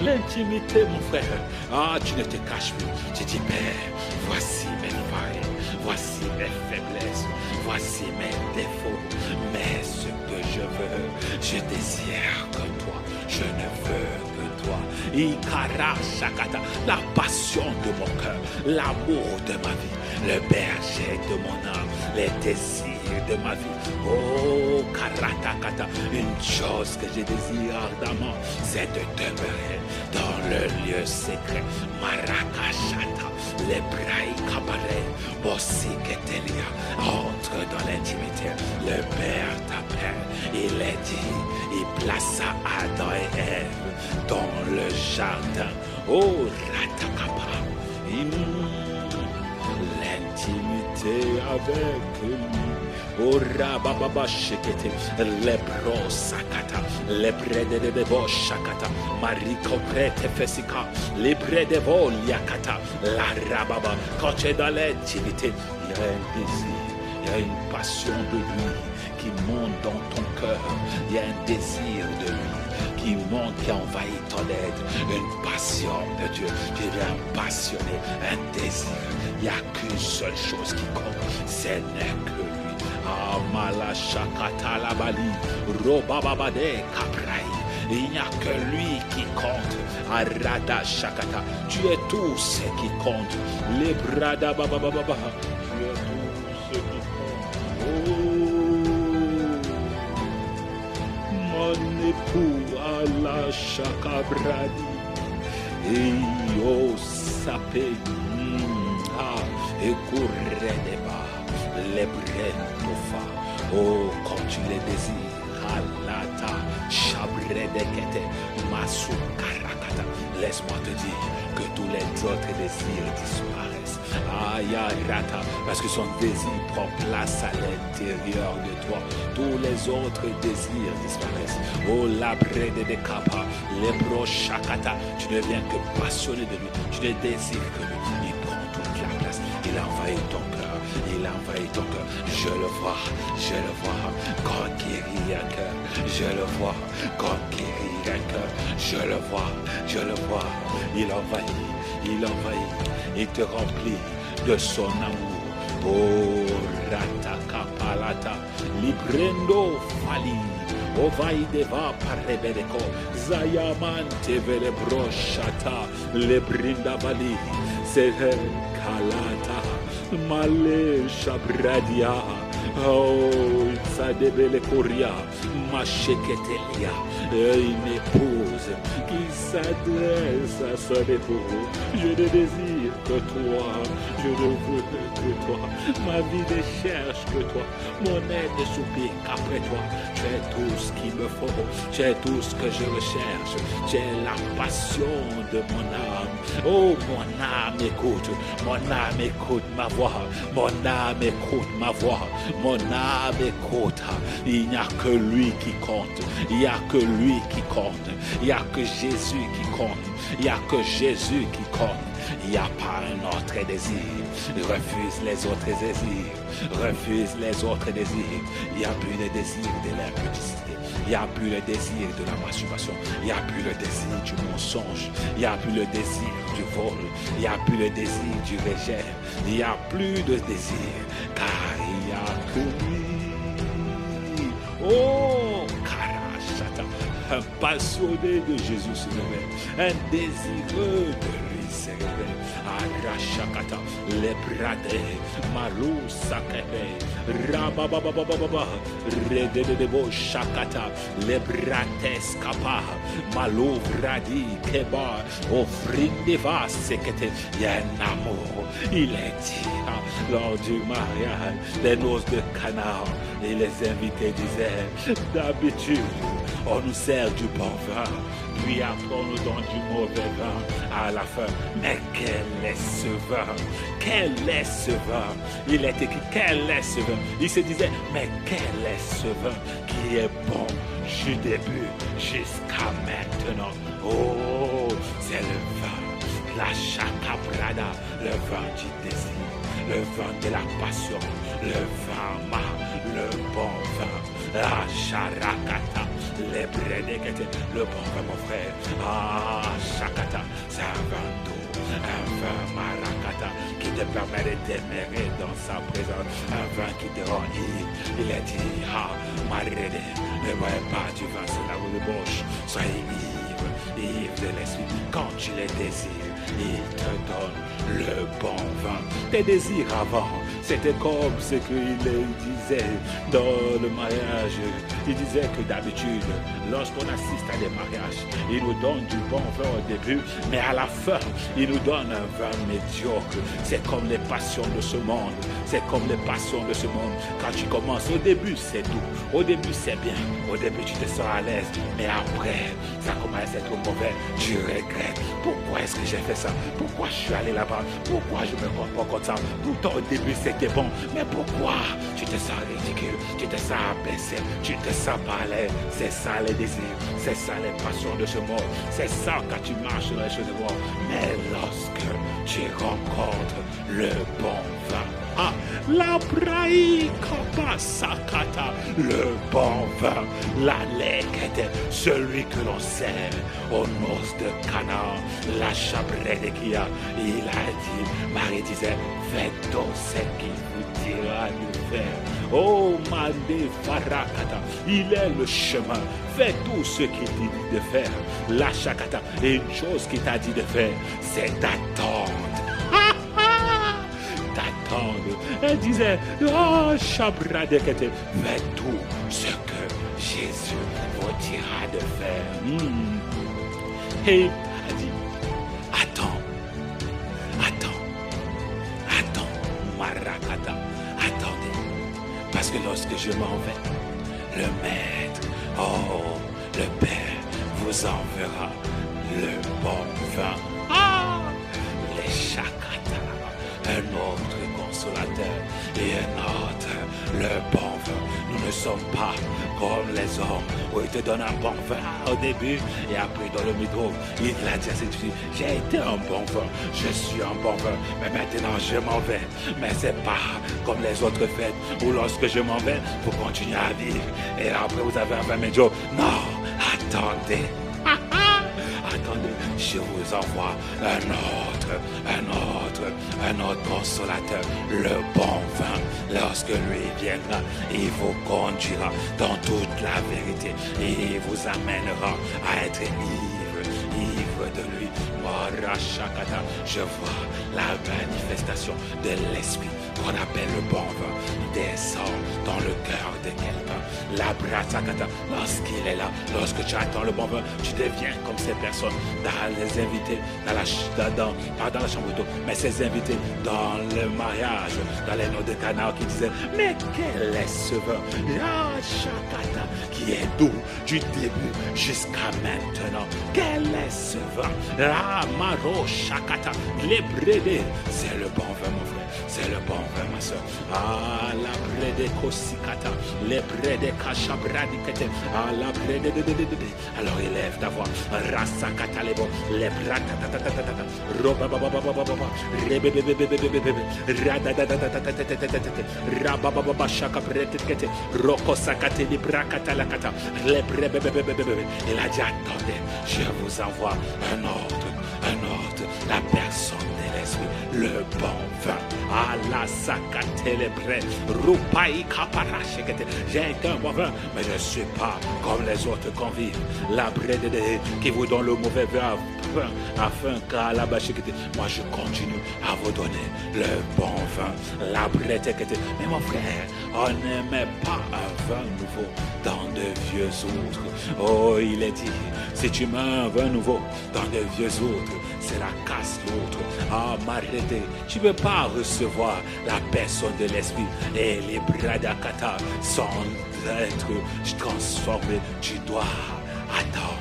L'intimité, mon frère. Ah, tu ne te caches plus. Tu dis, Père, voici mes failles, voici mes faiblesses, voici mes défauts. Mais ce que je veux, je désire que toi. Je ne veux que toi. Ikara Shakata, la passion de mon cœur, l'amour de ma vie, le berger de mon âme, les désirs de ma vie. Oh, karatakata, une chose que je désire ardemment, c'est de demeurer dans le lieu secret. Marakashata, les braï kabare, bosiketelia, entre dans l'intimité. Le Père t'appelle, il est dit, il plaça Adam et Ève dans le jardin. Oh, ratakapa, l'intimité avec lui. Oh, rabababa shekete, lebro sakata, lebre de debo shakata, mariko prete fesika, lebre de vol yakata, la rababa. Quand tu es dans l'intimité, il y a un désir, il y a une passion de lui qui monte dans ton cœur. Il y a un désir de lui qui monte, qui envahit ton être. Une passion de Dieu. Tu deviens passionné, un désir. Il n'y a qu'une seule chose qui compte, ce n'est que lui. Amala shakata la bali, robababade kaprai. Il n'y a que lui qui compte. Arada shakata. Tu es tout ce qui compte. Les brada babababa. Tu es tout ce qui compte. Oh, mon époux à la chakabradi. Et oh sapé. Et couredeba. Les brentofa. Oh, quand tu les désires. Halata. Chabredekete. Masukarakata. Laisse-moi te dire que tous les autres désirs disparaissent. Ayarata, parce que son désir prend place à l'intérieur de toi. Tous les autres désirs disparaissent. Oh, labré de kapa, lebro shakata. Tu ne viens que passionné de lui. Tu ne désires que lui. Il prend toute la place. Il envahit ton cœur. Il envahit ton cœur. Je le vois. Je le vois. God guérit un cœur. Je le vois. God guérit un cœur. Je le vois. Je le vois. Il envahit. Il envahit. Il te remplit de son amour. Oh, rataka palata, librendo fali, ovai deva parebedeko, zayamante velebro shata, lebrinda vali, sehe kalata, male shabradia, oh, itsadebele koria, macheketelia, une épouse qui s'adresse à son époux. Je ne désire que toi, je ne veux que toi, ma vie ne cherche que toi, mon aide ne soupire qu'après toi. Tu es tout ce qu'il me faut, tu es tout ce que je recherche, tu es la passion de mon âme. Oh, mon âme écoute ma voix, mon âme écoute ma voix, mon âme écoute. Il n'y a que lui qui compte, il n'y a que lui qui compte, il n'y a que Jésus qui compte, il n'y a que Jésus qui compte. Il n'y a pas un autre désir. Refuse les autres désirs. Refuse les autres désirs. Il n'y a plus le désir de l'impudicité. Il n'y a plus le désir de la masturbation. Il n'y a plus le désir du mensonge. Il n'y a plus le désir du vol. Il n'y a plus le désir du rejet. Il n'y a plus de désir. Car il n'y a que lui. Oh, Karachata. Un passionné de Jésus se révèle. Un désireux de lui se révèle. Arashakata, lebrade, malou sakebe, rabababababa, rededebo shakata, lebrates kapa, malou bradi keba, offrindeva sekete. Il y a un amour, il est dit, lors du mariage, les noces de Cana, et les invités disaient, d'habitude, on nous sert du bon vin, puis après on nous donne du mauvais vin à la fin. Mais quel est ce vin? Quel est ce vin? Il est écrit, quel est ce vin? Il se disait, mais quel est ce vin qui est bon du début jusqu'à maintenant? Oh, c'est le vin, la chakabrada, le vin du désir, le vin de la passion, le vin le bon vin, la charakata. Les bredekete, le bon vin, mon frère. Ah, chakata, c'est un vin doux, un vin marakata qui te permet de demeurer dans sa présence, un vin qui te rend ivre. Il est dit, ah, marede, ne voyez pas du vin sur la roue de bouche, soyez ivre de l'esprit. Quand tu les désires, il te donne le bon vin. Tes désirs avant, c'était comme ce qu'il disait dans le mariage. Il disait que d'habitude, lorsqu'on assiste à des mariages, il nous donne du bon vin au début, mais à la fin, il nous donne un vin médiocre. C'est comme les passions de ce monde. C'est comme les passions de ce monde. Quand tu commences, au début, c'est doux. Au début, c'est bien. Au début, tu te sens à l'aise. Mais après, ça commence à être mauvais. Tu regrettes. Pourquoi est-ce que j'ai fait ça? Pourquoi je suis allé là-bas? Pourquoi je me comporte comme ça? Pourtant, au début, c'était bon. Mais pourquoi? Tu te sens ridicule. Tu te sens abaissé. Tu te sens pas à l'aise. C'est ça les désirs. C'est ça les passions de ce monde. C'est ça quand tu marches dans les choses de monde. Mais lorsque tu rencontres le bon vin, ah, la braïka sakata, le bon vin, la lekete, celui que l'on sert aux noces de Cana, la chabrette qui a, il a dit, Marie disait, faites donc ce qu'il vous dira de faire. Oh, Mandé Farakata, il est le chemin. Fais tout ce qu'il dit de faire. La chakata, et une chose qu'il t'a dit de faire, c'est d'attendre. Elle disait, oh, Chabradekete, fais tout ce que Jésus vous dira de faire. Et il a dit, attends, Marakata, attendez, parce que lorsque je m'en vais, le maître, oh, le Père vous enverra le bon vin. Ah, les chakata, un autre consolateur et un autre, le bon vin. Nous ne sommes pas comme les hommes où ils te donnent un bon vin au début et après dans le milieu, il a dit à cette fille, j'ai été un bon vin, je suis un bon vin, mais maintenant je m'en vais. Mais c'est pas comme les autres fêtes où lorsque je m'en vais, vous continuez à vivre et après vous avez un vin médiocre. Non, attendez. Attendez, je vous envoie un autre consolateur, le bon vin. Lorsque lui viendra, il vous conduira dans toute la vérité et il vous amènera à être ivre de lui. Morachakata, je vois la manifestation de l'esprit qu'on appelle le bon vin descend dans le cœur de quelqu'un. La bratakata, lorsqu'il est là, lorsque tu attends le bon vin, tu deviens comme ces personnes dans les invités, pas dans la chambre d'eau, mais ces invités dans le mariage, dans les noms de Cana qui disaient, mais quel est ce vin? La chakata qui est doux du début jusqu'à maintenant. Quel est ce vin? La maro chakata, les brédés, c'est le bon vin mon frère, c'est le bon vin ma soeur. Ah, la brédé kosikata, les brédés kachabradikete, ah, la brédé de. Alors élève ta voix, rasakata les bons, les bratatatata, robabababababa, rebebebebebebebe, radadadadadadadadadadadada, rababababa shakabretekete, rokosakate librakatalakata, les brebebebebebe. Il a dit attendez, je vous envoie un autre, la personne de l'esprit, le bon vin. Ah la sakate les brés, rupai kaparachekete. J'ai été un bon vin, mais je ne suis pas comme les autres convives. La brède qui vous donne le mauvais vin afin qu'à la bachekete. Moi je continue à vous donner le bon vin. La brède. Mais mon frère, on n'aimait pas un vin nouveau dans de vieux outres. Oh, il est dit, si tu mets un vin nouveau dans de vieux outres, c'est la casse l'autre. Ah, m'arrêter, tu ne peux pas recevoir la personne de l'esprit. Et les bradakata sans être transformés. Tu dois attendre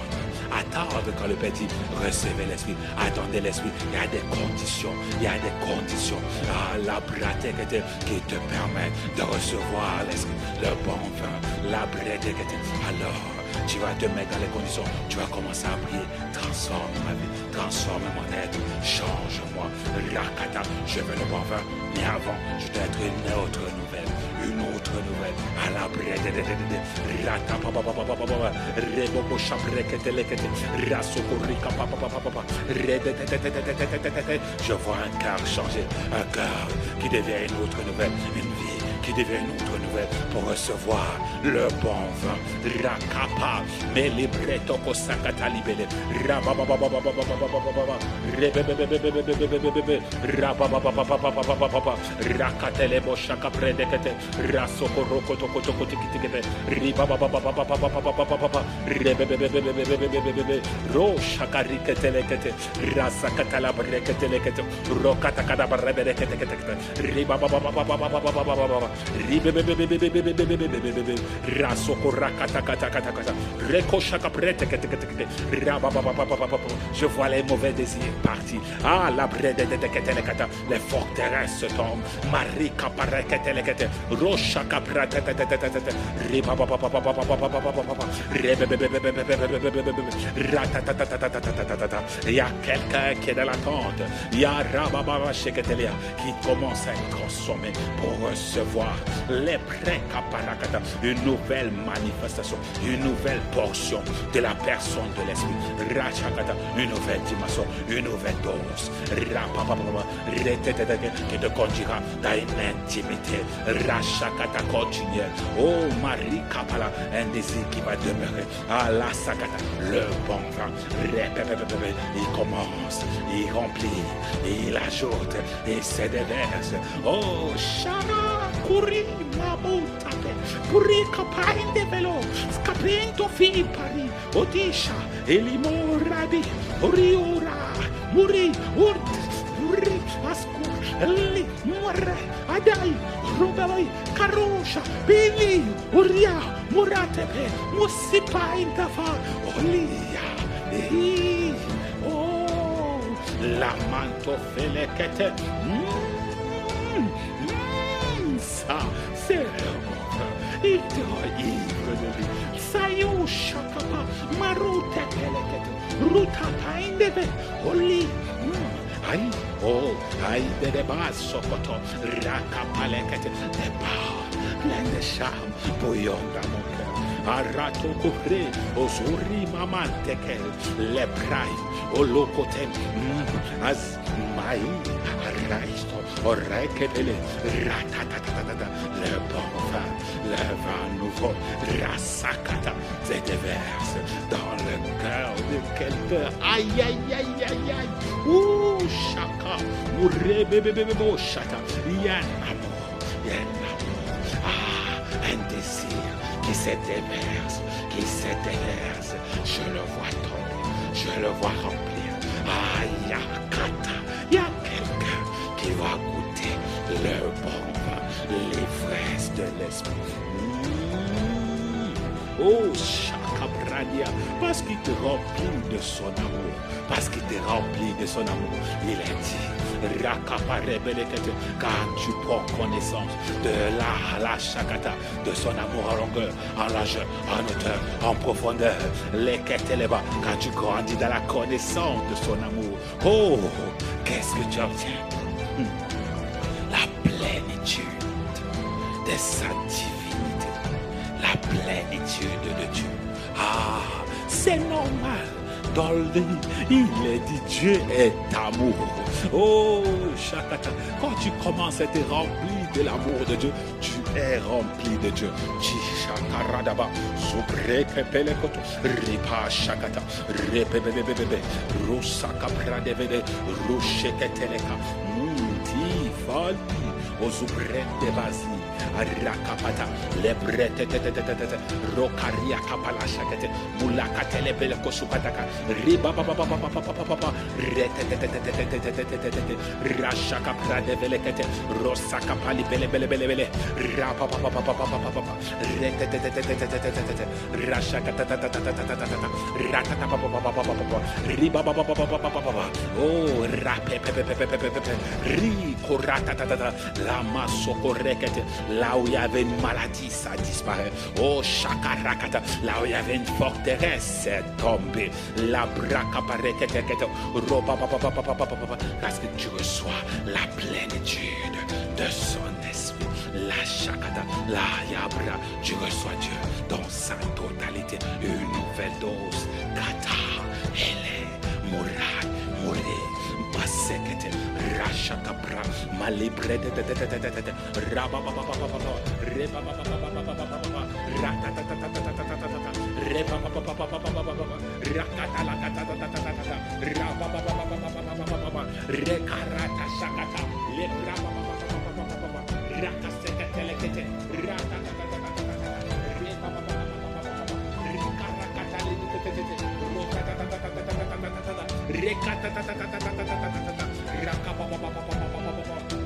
quand le petit recevait l'esprit. Attendez l'esprit. Il y a des conditions. Ah, la pratique qui te permet de recevoir l'esprit. Le bon vin, la pratique. Alors, tu vas te mettre dans les conditions. Tu vas commencer à prier. Transforme ma vie. Transforme mon être. Change-moi. Rakata, je veux le bon vin. Mais avant, je dois être une autre nouvelle. Une autre nouvelle. À la brède. Je vois un cœur changer. Un cœur qui devient une autre nouvelle. Une vie qui devient une autre nouvelle pour recevoir le bon vin. Rakapa, melibreto kosakata libele. Rababababababababababa. Rebebebebebebebebebebe. Rabababababababababa. Rakatelebo shaka predekete. Rasokoroko tokotokotikitikete. Ribabababababababababa. Rebebebebebebebebebe. Roshakareketelekete. Rasakatala breketelekete. Rokatakada brebedeketekete. Ribababababababababa. Ribebebebebebebebebebe. Rasokorakatakatakata. Rekoshakapreteketekete. Rabababababababa. Je vois les mauvais désirs partis. Ah, la bredeketelekata. Les forteresses tombent. Marika pareketelekete. Roshakapratetetetetete. Ribababababababababa. Rebebebebebebebebebebe. Ratatatatatatatata. Il y a quelqu'un qui est dans l'attente. Il y a Rabababa Sheketelia qui commence à être consommé pour recevoir les pré-caparakata, une nouvelle manifestation, une nouvelle portion de la personne de l'esprit. Rachakata, une nouvelle dimension, une nouvelle dose. Rapapapapa, qui te conduira dans une intimité. Rachakata continue. Oh Marie Kapala, un désir qui va demeurer. Allah Sakata, le bon vin. Il commence, il remplit, il ajoute, et se déverse. Oh Shara, Kuri, Mamutape, Kuri Kapain de Velo, Scapento Fi Pari, Odisha, Elimo Rabi, Oriura, Muri, Urt, Muri, Askur, Eli, Mure, Adai, Rubai, Karosha, Bili, Uria, Muratepe, Musipa Intafa, Olia, oh, la manto felekete. Ça, c'est le bon. Il te rend ivre de lui. Sayou shakapa, marute pelekete, ruta paindebe, oli. Aïe, oh, aïe de débat, sokoto, rakapalekete, débat, plein de charme, bouillon dans mon cœur. Arato coupé, osuri maman tekel, les brailles, au locoté, as maï, araisto, orekepele, ratatatata, le bon vin, le vin nouveau, rasakata, se déverse dans le cœur de quelqu'un. Aïe, aïe, aïe, aïe, aïe, ouh, chaka, ourebebebebo, chata, yan amour, ah, un désir. Qui se déverse, qui se déverse. Je le vois tomber, je le vois remplir. Ah, il y a Kata, il y a quelqu'un qui va goûter le bon vin, l'ivresse de l'esprit. Oh, Shakabradia, parce qu'il te remplit de son amour, parce qu'il te remplit de son amour, il est dit. Car tu prends connaissance de la chakata, de son amour en longueur, en largeur, en hauteur, en profondeur. Les bas, quand tu grandis dans la connaissance de son amour. Oh, qu'est-ce que tu obtiens? La plénitude de sa divinité, la plénitude de Dieu. Ah, c'est normal. Dans le déni, il est dit Dieu est amour. Oh, Shakata, quand tu commences à être rempli de l'amour de Dieu, tu es rempli de Dieu. Chishakaradaba, Subrekepelekoto, Ripa Shakata, Repebebebebe, Rusaka Pradevede, Rusheketeleka, Munti Fali, Ozubrende Basi. Rakapata, lebrete, rokaria kapala shakete, mulakate lebele kosukataka, riba baba baba baba baba, rete, rashaka prade velekete, rosaka pali bele bele bele bele, rapa baba baba baba baba, rete, rashaka ratata baba baba baba, riba baba baba baba, oh rape ri korata la masoko rekete. Là où il y avait une maladie, ça disparaît. Oh, chakarakata. Là où il y avait une forteresse, c'est tombé. La brakaparekete. Parce que tu reçois la plénitude de son esprit. La chakata, la yabra. Tu reçois Dieu dans sa totalité. Une nouvelle dose. Kata, ele, morai, more, basekete. Rashakapra, Malibre de Rababa, Reba, Rekarata Shakata, Lebra, Rakasekatelekete,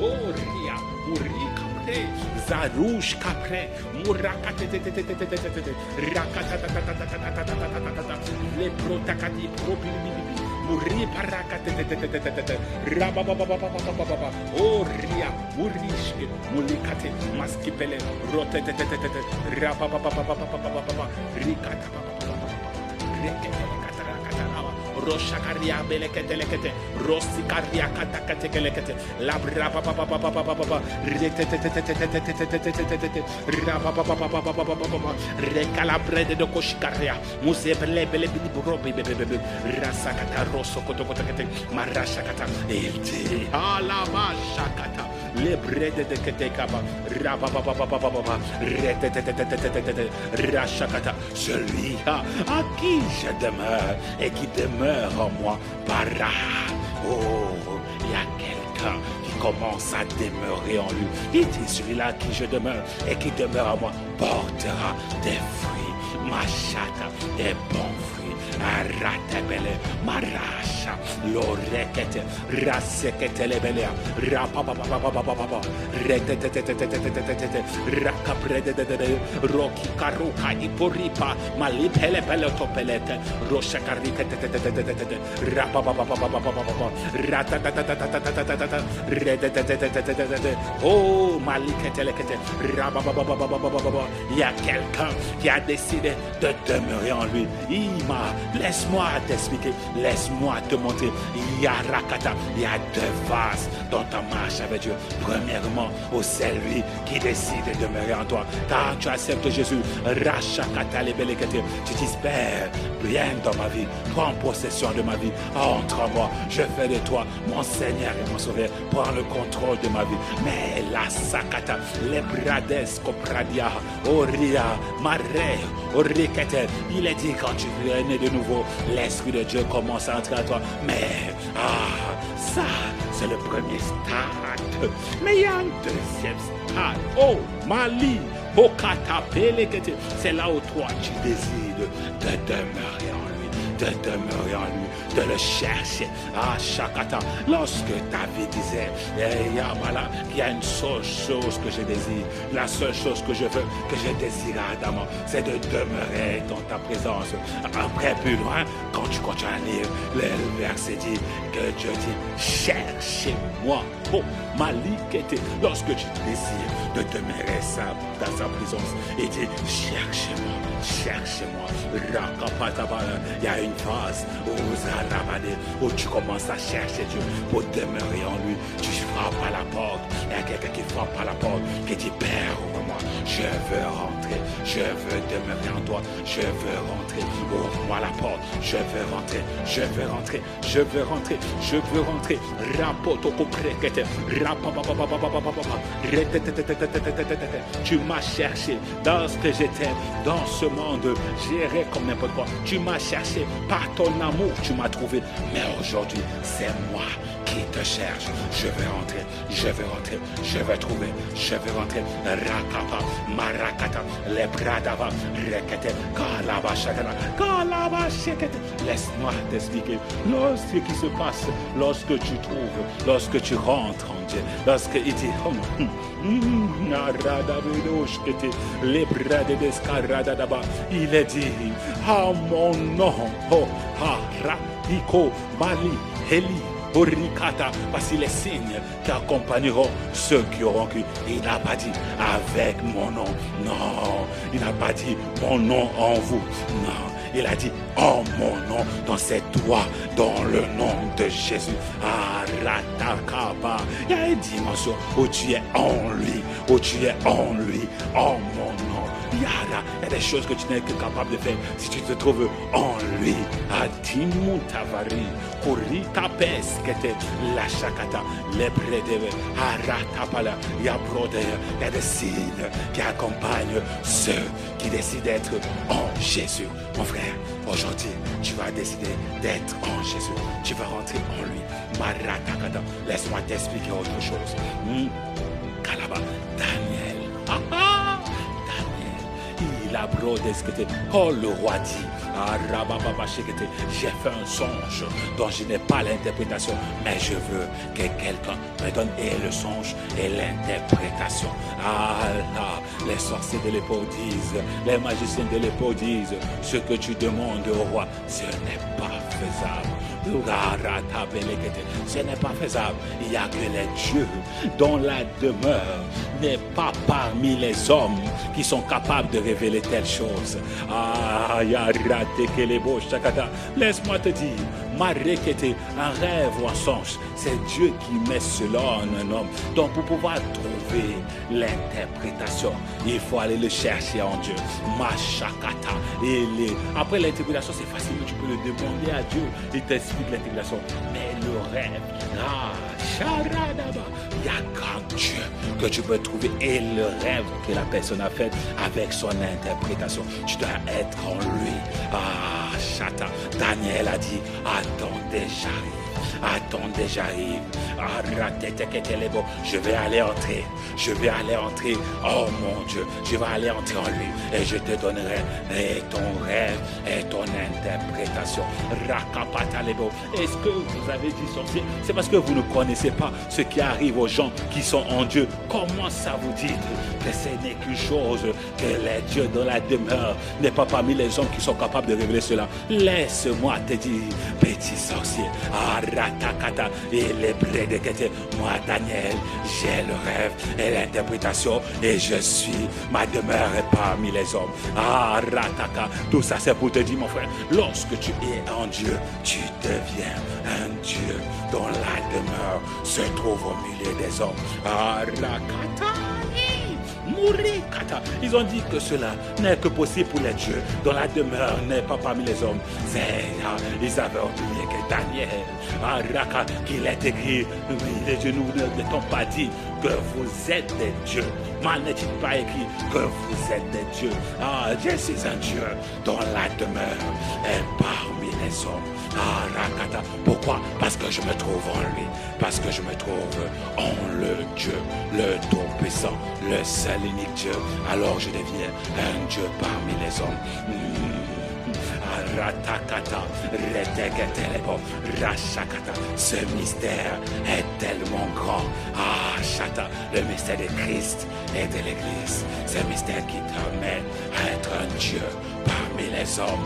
Oh, Ria, Murika Pre, Zarush Capre, Murakate, Rakata, Le Protacati, Probibi, Muri Parakate, Rababa, Oh, Ria, Murishke, Mulikate, Maskipele, Rotate, Rababa, Ricata, Roshakaria belekete, Rosikaria katakatekelekete, Labra Recalabre de Koshikaria, Musebele Brobi, Rasakata, Rosokotokote, Marashakata, Elde, Alaba Shakata. Les brèdes de Ketekaba, Rababababababa, Rachakata, celui à qui je demeure et qui demeure en moi, Bara. Oh, il y a quelqu'un qui commence à demeurer en lui. Il dit celui-là qui je demeure et qui demeure en moi portera des fruits, Machata, des bons fruits. Aratabele, Marasha, Lorekete, Rasekete lebele, Rapapapapapapapa, Retetetetetetetetete, Rakaprede, Roki Karuka, Iporipa, Malipele Pelotopelete, Roshakarikete, Rapapapapapapapa, Ratatatatatatatata, Retetetetetetete, Oh, Maliketelekete, Rapapapapapapapa. Il y a quelqu'un qui a décidé de demeurer en lui. Ima. Laisse-moi t'expliquer, laisse-moi te montrer. Il y a Rakata, il y a deux phases dans ta marche avec Dieu. Premièrement, c'est lui qui décide de demeurer en toi. Quand tu acceptes Jésus, Rachakata lebelekete, tu dis Père, viens dans ma vie, prends possession de ma vie, entre en moi, je fais de toi mon Seigneur et mon Sauveur, prends le contrôle de ma vie. Mais la Sakata, les brades copradia, Oria, Mare, Orikete, il est dit quand tu es né de nouveau, l'Esprit de Dieu commence à entrer à toi. Mais, ça, c'est le premier stade. Mais il y a un deuxième stade. Oh, Mali, Bokata, Pelekete. C'est là où toi, tu décides de demeurer en lui, de demeurer en lui, de le chercher. Shakata. Lorsque David disait, Yamala, il y a une seule chose que je désire, la seule chose que je veux, que je désire ardemment, c'est de demeurer dans ta présence. Après, plus loin, quand tu continues à lire, le verset dit que Dieu dit, cherchez-moi. Oh, Malikete, lorsque tu désires de demeurer dans sa présence, il dit, cherchez-moi. Cherchez-moi. Il y a une phase où tu commences à chercher Dieu pour demeurer en lui. Tu frappes à la porte. Il y a quelqu'un qui frappe à la porte, qui dit Père, ouvre-moi. Je veux rentrer. Je veux demeurer en toi. Je veux rentrer. Ouvre-moi la porte. Je veux rentrer. Je veux rentrer. Je veux rentrer. Je veux rentrer. Tu m'as cherché dans ce que j'étais, dans ce monde, j'irai comme n'importe quoi. Tu m'as cherché, par ton amour, tu m'as trouvé. Mais aujourd'hui, c'est moi qui te cherche. Je vais rentrer, je vais rentrer, je vais trouver, je vais rentrer. Rakapa, Marakata, les bras d'avant, Rekete, Kalaba Shakana, Kalaba Shakete. Laisse-moi t'expliquer. Lorsque qui se passe, lorsque tu trouves, lorsque tu rentres en Dieu, lorsque il dit, les bras de Descarada d'abord, il est dit, à mon nom, Iko, Mali, Heli, Orikata, voici les signes qui accompagneront ceux qui auront cru. Il n'a pas dit avec mon nom, non, il n'a pas dit mon nom en vous, non. Il a dit en mon nom, dans c'est toi, dans le nom de Jésus. Aratakaba. Il y a une dimension où tu es en lui, où tu es en lui, en mon nom. Yara, il y a des choses que tu n'es que capable de faire si tu te trouves en lui. Adimu tavari, kurita peskete, la shakata, les bredeve, aratapala, yabrode. Il y a des signes qui accompagnent ceux qui décident d'être en Jésus. Mon frère, aujourd'hui, tu vas décider d'être en Jésus. Tu vas rentrer en lui. Maratakata, laisse-moi t'expliquer autre chose. Kalaba, Daniel. Daniel, il a brodé ce que t'es. Oh, le roi dit. J'ai fait un songe dont je n'ai pas l'interprétation, mais je veux que quelqu'un me donne et le songe et l'interprétation. Ah là, les sorciers de l'époque disent, les magiciens de l'époque disent, ce que tu demandes au roi, ce n'est pas faisable. Ce n'est pas faisable. Il n'y a que les dieux dont la demeure n'est pas parmi les hommes qui sont capables de révéler telles choses. Ah, laisse-moi te dire, Marekete, un rêve ou un songe, c'est Dieu qui met cela en un homme. Donc pour pouvoir trouver l'interprétation, il faut aller le chercher en Dieu. Mashakata. Après l'interprétation, c'est facile, tu peux le demander à Dieu. Il t'explique l'interprétation. Mais le rêve, il y a qu'un Dieu que tu peux trouver et le rêve que la personne a fait avec son interprétation. Tu dois être en lui. Ah, Chata. Daniel a dit, attendez, j'arrive. Attendez, j'arrive. Je vais aller entrer. Je vais aller entrer. Oh mon Dieu, je vais aller entrer en lui. Et je te donnerai ton rêve et ton interprétation. Est-ce que vous avez dit sorcier? C'est parce que vous ne connaissez pas ce qui arrive aux gens qui sont en Dieu. Comment ça vous dit que ce n'est qu'une chose, que les dieux dans la demeure n'est pas parmi les hommes qui sont capables de révéler cela? Laisse-moi te dire, petit sorcier, Aratakata et les prédicateurs, moi Daniel, j'ai le rêve et l'interprétation et je suis, ma demeure est parmi les hommes. Arataka, tout ça c'est pour te dire mon frère, lorsque tu es en Dieu, tu deviens un Dieu dont la demeure se trouve au milieu des hommes. Arakata. Ils ont dit que cela n'est que possible pour les dieux dont la demeure n'est pas parmi les hommes. Ils avaient oublié que Daniel, qu'il est écrit, les dieux ne t'ont pas dit que vous êtes des dieux. Mal n'est-il pas écrit que vous êtes des dieux. Je suis un Dieu dont la demeure est parmi les hommes. Pourquoi? Parce que je me trouve en lui. Parce que je me trouve en le Dieu, le Tout-Puissant, le seul unique Dieu. Alors je deviens un Dieu parmi les hommes. Ratakata, reteketelebo, rachakata. Ce mystère est tellement grand. Chata, le mystère de Christ et de l'Église. Ce mystère qui t'amène à être un Dieu parmi les hommes.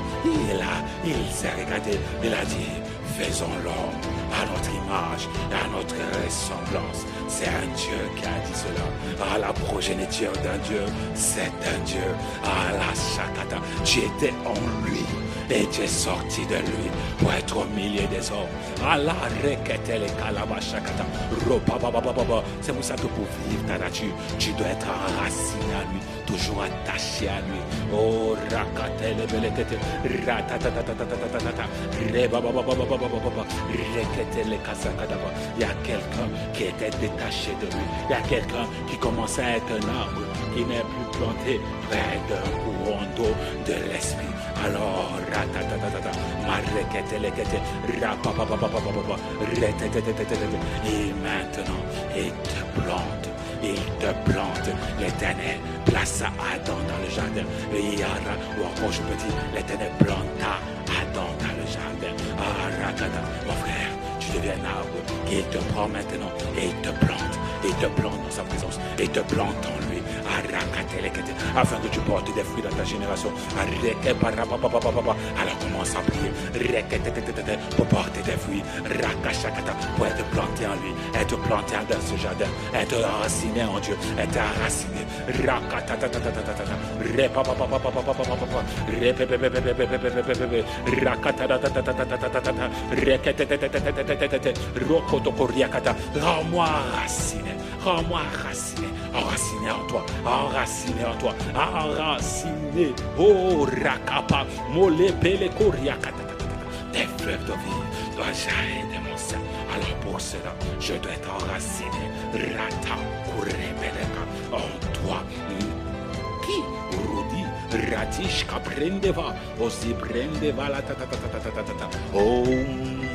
Il s'est regardé, il a dit, faisons l'homme à notre image, à notre ressemblance. C'est un Dieu qui a dit cela. La progéniture d'un Dieu, c'est un Dieu. La shakata, tu étais en lui. Et tu es sorti de lui pour être au milieu des hommes. C'est pour ça que pour vivre ta nature, tu dois être enraciné à lui, toujours attaché à lui. Oh, il y a quelqu'un qui était détaché de lui. Il y a quelqu'un qui commençait à être un arbre qui n'est plus planté près d'un courant d'eau de l'esprit. Alors, et maintenant, il te plante. L'Éternel plaça Adam dans le jardin. Ou encore je peux dire, l'Éternel planta Adam dans le jardin. Mon frère, tu deviens un arbre qui te prend maintenant et il te plante. Il te plante dans sa présence. Il te plante en lui. Afin que tu portes des fruits dans ta génération. Alors commence à prier pour porter des fruits. Pour être planté en lui. Être planté dans ce jardin. Être enraciné en Dieu. Être enraciné. Rends-moi enraciné. Comment enraciné en toi, enraciné en toi, enraciné. Oh, rakapa, mole pele koriakata. Des fleuves de vie doivent jaillir de mon sein. Alors pour cela, je dois être enraciné. Rata, kurebeleka, en toi. Qui Rudi, ratish kaprendeva, osi prendeva la ta. Oh,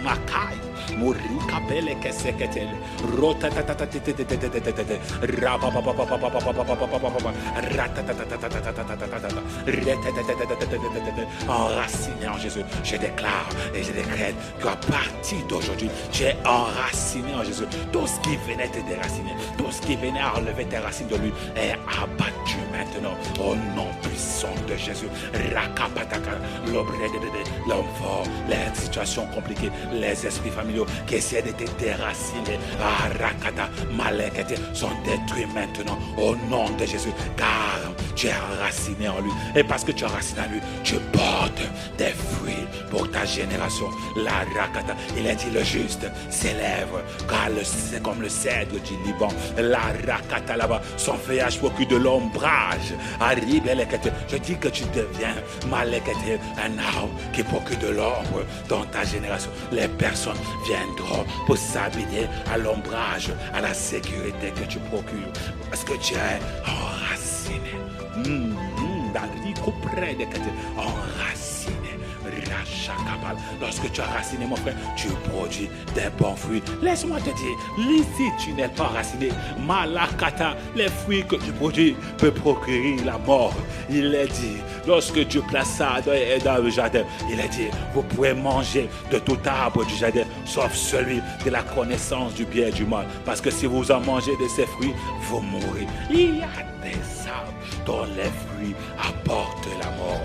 makai. Murika pele keseketel rota enraciné en Jésus. Je déclare et je décrète qu'à partir d'aujourd'hui, tu es enraciné en Jésus. Tout ce qui venait te déraciner, tout ce qui venait enlever tes racines de lui est abattu maintenant au nom puissant de Jésus. Rakapataka, l'homme fort, les situations compliquées, les esprits familiaux qui essaient de te déraciner, Rakata, Malekete, sont détruits maintenant au nom de Jésus, car tu es enraciné en lui. Et parce que tu es enraciné en lui, tu portes des fruits pour ta génération. La Rakata, il a dit le juste s'élève, car c'est comme le cèdre du Liban. La Rakata là-bas, son feuillage procure de l'ombrage. Arrive, je dis que tu deviens Malekete, un arbre qui procure de l'ombre dans ta génération. Les personnes viendront pour s'habiller à l'ombrage, à la sécurité que tu procures, parce que tu es enraciné. Enraciné. Lorsque tu es enraciné, mon frère, tu produis des bons fruits. Laisse-moi te dire, ici tu n'es pas enraciné. Malakata, les fruits que tu produis peuvent procurer la mort. Il est dit, lorsque Dieu place ça dans le jardin, il est dit, vous pouvez manger de tout arbre du jardin, sauf celui de la connaissance du bien et du mal. Parce que si vous en mangez de ces fruits, vous mourrez. Il y a des arbres dont les fruits apportent la mort.